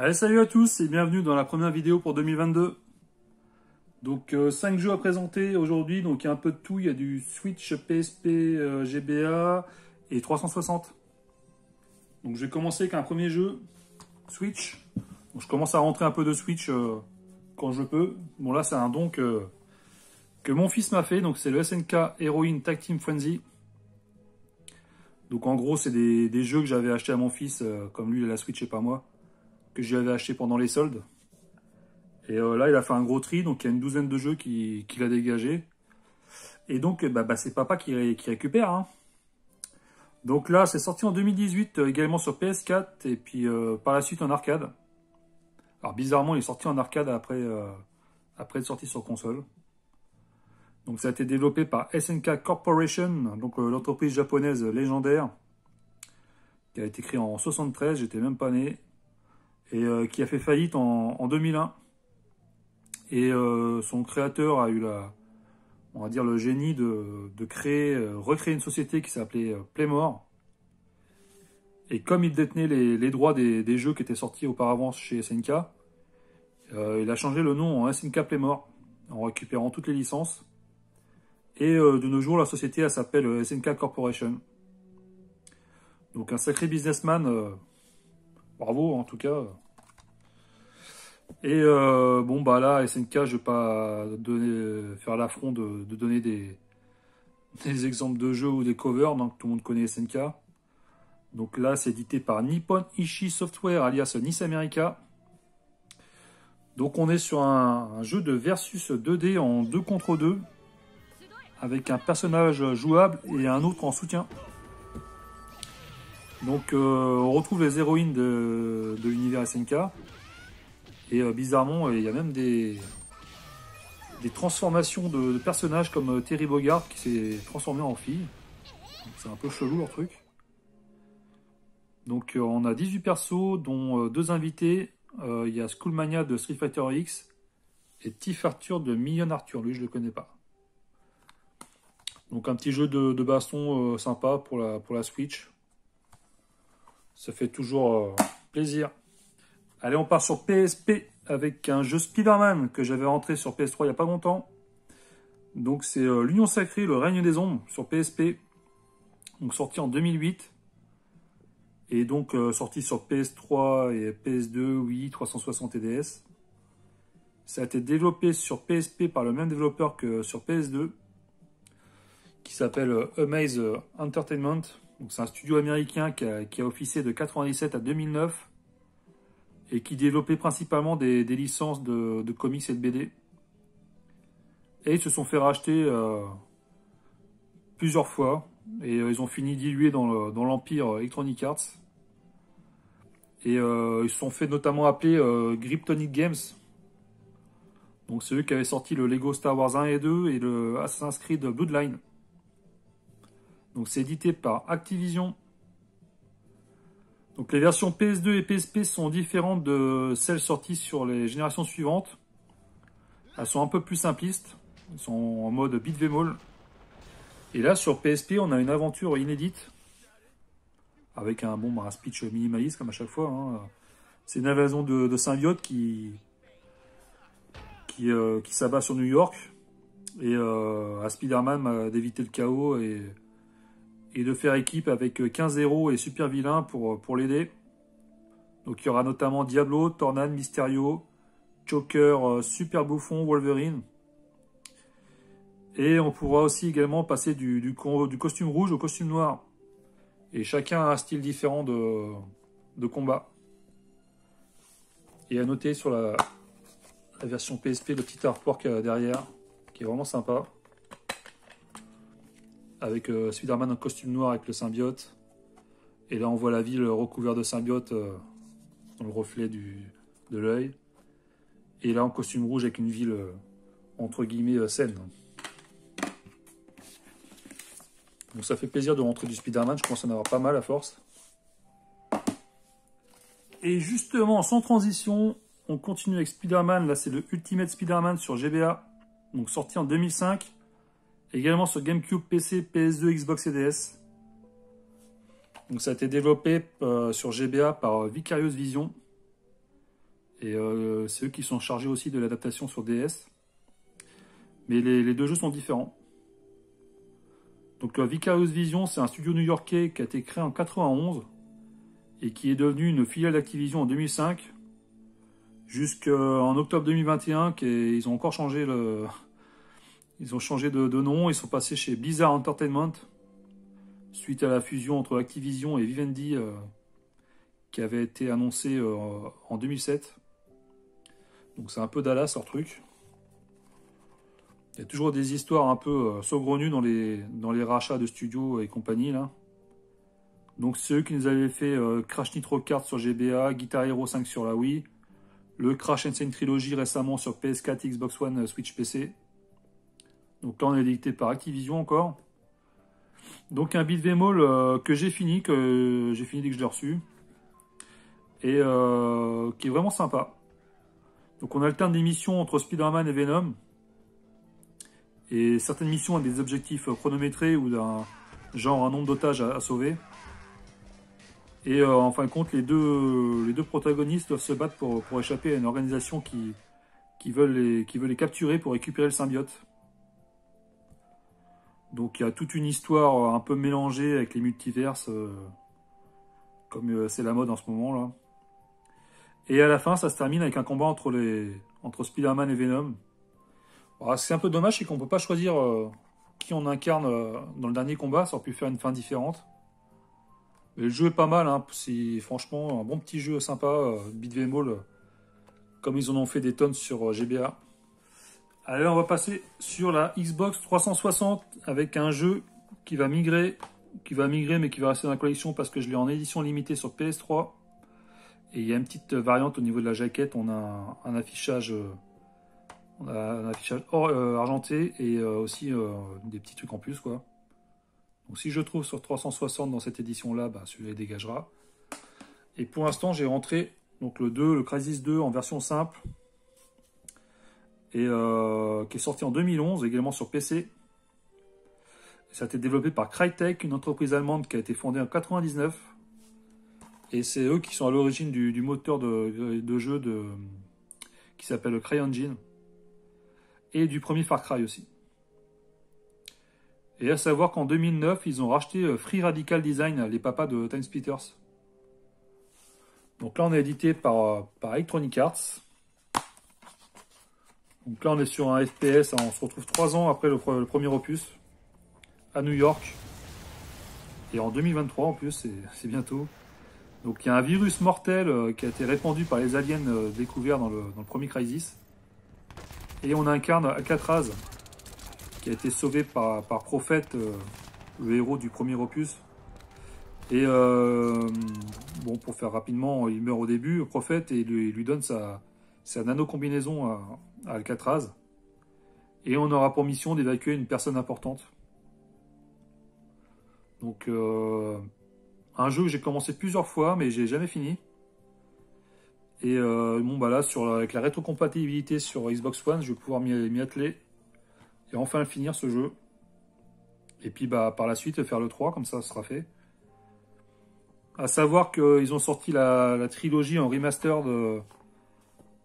Allez, salut à tous et bienvenue dans la première vidéo pour 2022. Donc 5 jeux à présenter aujourd'hui, donc il y a un peu de tout, il y a du Switch, PSP, GBA et 360. Donc je vais commencer avec un premier jeu, Switch. Donc, je commence à rentrer un peu de Switch quand je peux. Bon là c'est un don que mon fils m'a fait, donc c'est le SNK Heroine Tag Team Frenzy. Donc en gros c'est des jeux que j'avais acheté à mon fils, comme lui il a la Switch et pas moi, que j'avais acheté pendant les soldes. Et là, il a fait un gros tri, donc il y a une douzaine de jeux qu'il a dégagés. Et donc, c'est papa qui récupère. Hein. Donc là, c'est sorti en 2018, également sur PS4, et puis par la suite en arcade. Alors bizarrement, il est sorti en arcade après être sorti sur console. Donc ça a été développé par SNK Corporation, donc l'entreprise japonaise légendaire, qui a été créée en 73, j'étais même pas né, et qui a fait faillite en 2001. Et son créateur a eu on va dire le génie de recréer une société qui s'appelait Playmore. Et comme il détenait les droits des jeux qui étaient sortis auparavant chez SNK, il a changé le nom en SNK Playmore, en récupérant toutes les licences. Et de nos jours, la société elle s'appelle SNK Corporation. Donc un sacré businessman, bravo en tout cas. Et là, SNK, je vais pas faire l'affront de donner des exemples de jeux ou des covers, donc tout le monde connaît SNK. Donc là, c'est édité par Nippon Ichi Software, alias Nice America. Donc on est sur un jeu de versus 2D en 2 contre 2, avec un personnage jouable et un autre en soutien. Donc on retrouve les héroïnes de l'univers SNK. Et bizarrement, il y a même des transformations de personnages comme Terry Bogard qui s'est transformé en fille. C'est un peu chelou leur truc. Donc on a 18 persos, dont 2 invités. Il y a Skullmania de Street Fighter X et Tiff Arthur de Million Arthur. Lui, je le connais pas. Donc un petit jeu de baston sympa pour la Switch. Ça fait toujours plaisir. Allez, on part sur PSP avec un jeu Spider-Man que j'avais rentré sur PS3 il n'y a pas longtemps. Donc c'est l'Union Sacrée, le règne des ombres sur PSP. Donc sorti en 2008. Et donc sorti sur PS3 et PS2, Wii, 360 et DS. Ça a été développé sur PSP par le même développeur que sur PS2. Qui s'appelle Amaze Entertainment. Donc c'est un studio américain qui a officié de 97 à 2009. Et qui développait principalement des licences de comics et de BD. Et ils se sont fait racheter plusieurs fois. Et ils ont fini dilués dans l'empire Electronic Arts. Et ils se sont fait notamment appeler Gryptonic Games. Donc c'est eux qui avaient sorti le Lego Star Wars 1 et 2 et le Assassin's Creed Bloodline. Donc c'est édité par Activision. Donc les versions PS2 et PSP sont différentes de celles sorties sur les générations suivantes. Elles sont un peu plus simplistes. Elles sont en mode beat'em all. Et là sur PSP on a une aventure inédite. Avec un speech minimaliste comme à chaque fois. Hein. C'est une invasion de symbiotes qui s'abat sur New York. Et à Spider-Man d'éviter le chaos et de faire équipe avec 15 héros et super vilains pour l'aider. Donc il y aura notamment Diablo, Tornade, Mysterio, Joker, Super Bouffon, Wolverine. Et on pourra aussi également passer du costume rouge au costume noir. Et chacun a un style différent de combat. Et à noter sur la version PSP le petit artwork derrière, qui est vraiment sympa. Avec Spider-Man en costume noir avec le symbiote. Et là, on voit la ville recouverte de symbiote dans le reflet de l'œil. Et là, en costume rouge avec une ville, entre guillemets, saine. Donc ça fait plaisir de rentrer du Spider-Man. Je commence à en avoir pas mal à force. Et justement, sans transition, on continue avec Spider-Man. Là, c'est le Ultimate Spider-Man sur GBA. Donc sorti en 2005. Également sur GameCube, PC, PS2, Xbox et DS. Donc ça a été développé sur GBA par Vicarious Vision. Et c'est eux qui sont chargés aussi de l'adaptation sur DS. Mais les deux jeux sont différents. Donc Vicarious Vision, c'est un studio new-yorkais qui a été créé en 91 et qui est devenu une filiale d'Activision en 2005 jusqu'en octobre 2021. Ils ont encore changé ils ont changé de nom. Ils sont passés chez Blizzard Entertainment suite à la fusion entre Activision et Vivendi qui avait été annoncée en 2007. Donc c'est un peu Dallas leur truc. Il y a toujours des histoires un peu saugrenues dans les rachats de studios et compagnie là. Donc c'est eux qui nous avaient fait Crash Nitro Kart sur GBA, Guitar Hero 5 sur la Wii, le Crash Insane Trilogy récemment sur PS4, Xbox One, Switch PC. Donc là on est édité par Activision encore. Donc un beat'em all que j'ai fini dès que je l'ai reçu. Et qui est vraiment sympa. Donc on alterne des missions entre Spider-Man et Venom. Et certaines missions ont des objectifs chronométrés ou un nombre d'otages à sauver. Et en fin de compte, les deux protagonistes doivent se battre pour échapper à une organisation qui veut les capturer pour récupérer le symbiote. Donc il y a toute une histoire un peu mélangée avec les multiverses, comme c'est la mode en ce moment là. Et à la fin, ça se termine avec un combat entre Spider-Man et Venom. C'est un peu dommage, c'est qu'on peut pas choisir qui on incarne dans le dernier combat. Ça aurait pu faire une fin différente. Mais le jeu est pas mal, hein. C'est franchement un bon petit jeu sympa, beat'em all, comme ils en ont fait des tonnes sur GBA. Allez, on va passer sur la Xbox 360 avec un jeu qui va migrer mais qui va rester dans la collection parce que je l'ai en édition limitée sur PS3. Et il y a une petite variante au niveau de la jaquette, on a un affichage, argenté et aussi des petits trucs en plus quoi. Donc si je trouve sur 360 dans cette édition là, celui-là dégagera. Et pour l'instant j'ai rentré donc le Crysis 2 en version simple et qui est sorti en 2011 également sur PC. Et ça a été développé par Crytek, une entreprise allemande qui a été fondée en 99. Et c'est eux qui sont à l'origine du moteur de jeu qui s'appelle CryEngine. Et du premier Far Cry aussi. Et à savoir qu'en 2009, ils ont racheté Free Radical Design, les papas de TimeSplitters. Donc là, on est édité par Electronic Arts. Donc là, on est sur un FPS. On se retrouve 3 ans après le premier opus. À New York. Et en 2023, en plus, c'est bientôt. Donc il y a un virus mortel qui a été répandu par les aliens découverts dans le premier Crysis. Et on incarne Alcatraz, qui a été sauvé par Prophet, le héros du premier opus. Et bon, pour faire rapidement, il meurt au début, Prophet, et il lui donne sa nano-combinaison à Alcatraz. Et on aura pour mission d'évacuer une personne importante. Donc un jeu que j'ai commencé plusieurs fois, mais j'ai jamais fini. Et bon, là, avec la rétrocompatibilité sur Xbox One, je vais pouvoir m'y atteler et enfin le finir ce jeu. Et puis par la suite faire le 3, comme ça sera fait. À savoir qu'ils ont sorti la trilogie en remaster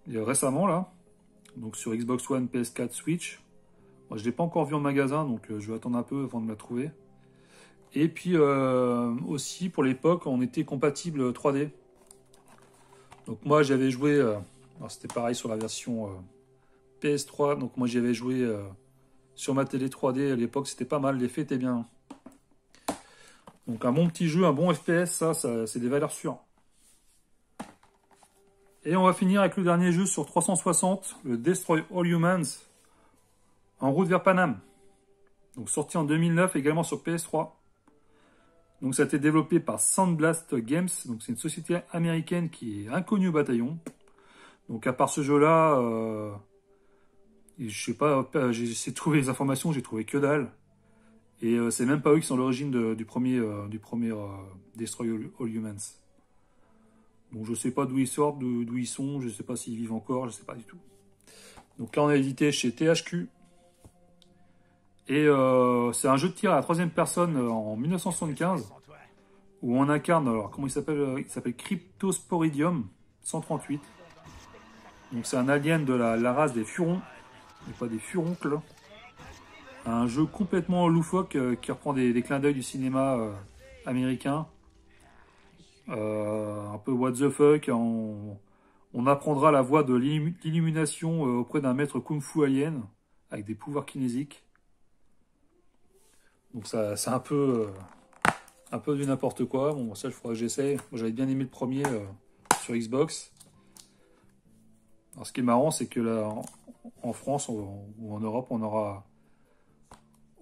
récemment là, donc sur Xbox One, PS4, Switch. Moi, je l'ai pas encore vu en magasin, donc je vais attendre un peu avant de la trouver. Et puis aussi pour l'époque, on était compatible 3D. Donc moi j'avais joué, c'était pareil sur la version PS3, donc moi j'y avais joué sur ma télé 3D à l'époque, c'était pas mal, l'effet était bien. Donc un bon petit jeu, un bon FPS, ça c'est des valeurs sûres. Et on va finir avec le dernier jeu sur 360, le Destroy All Humans, en route vers Paname. Donc sorti en 2009 également sur PS3. Donc ça a été développé par Sandblast Games, donc c'est une société américaine qui est inconnue au bataillon. Donc à part ce jeu-là, je sais pas, j'ai essayé de trouver les informations, j'ai trouvé que dalle. Et c'est même pas eux qui sont à l'origine du premier Destroy All Humans. Donc je sais pas d'où ils sortent, d'où ils sont, je sais pas s'ils vivent encore, je sais pas du tout. Donc là on a édité chez THQ. Et c'est un jeu de tir à la troisième personne en 1975 où on incarne, alors comment il s'appelle? Il s'appelle Cryptosporidium 138. Donc c'est un alien de la race des Furons, et pas des Furoncles. Un jeu complètement loufoque qui reprend des clins d'œil du cinéma américain. Un peu what the fuck. On apprendra la voie de l'illumination auprès d'un maître kung-fu alien avec des pouvoirs kinésiques. Donc ça, c'est un peu du n'importe quoi. Bon, ça, il faudra que j'essaye. J'avais bien aimé le premier sur Xbox. Alors, ce qui est marrant, c'est que là, en France ou en Europe, on aura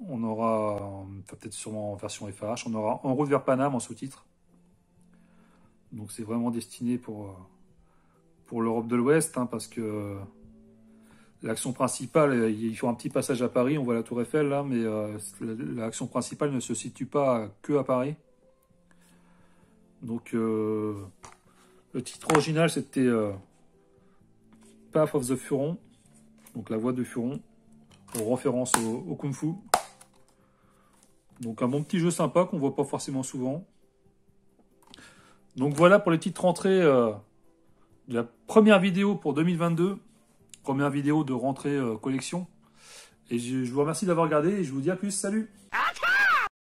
enfin, peut-être sûrement en version FH, on aura En route vers Paname en sous-titre. Donc c'est vraiment destiné pour l'Europe de l'Ouest, hein, parce que l'action principale, il faut un petit passage à Paris, on voit la Tour Eiffel là, mais l'action principale ne se situe pas que à Paris. Donc le titre original c'était Path of the Furon, donc la voie de Furon, en référence au Kung Fu. Donc un bon petit jeu sympa qu'on voit pas forcément souvent. Donc voilà pour les petites rentrées de la première vidéo pour 2022. Première vidéo de rentrée collection. Et je vous remercie d'avoir regardé et je vous dis à plus. Salut!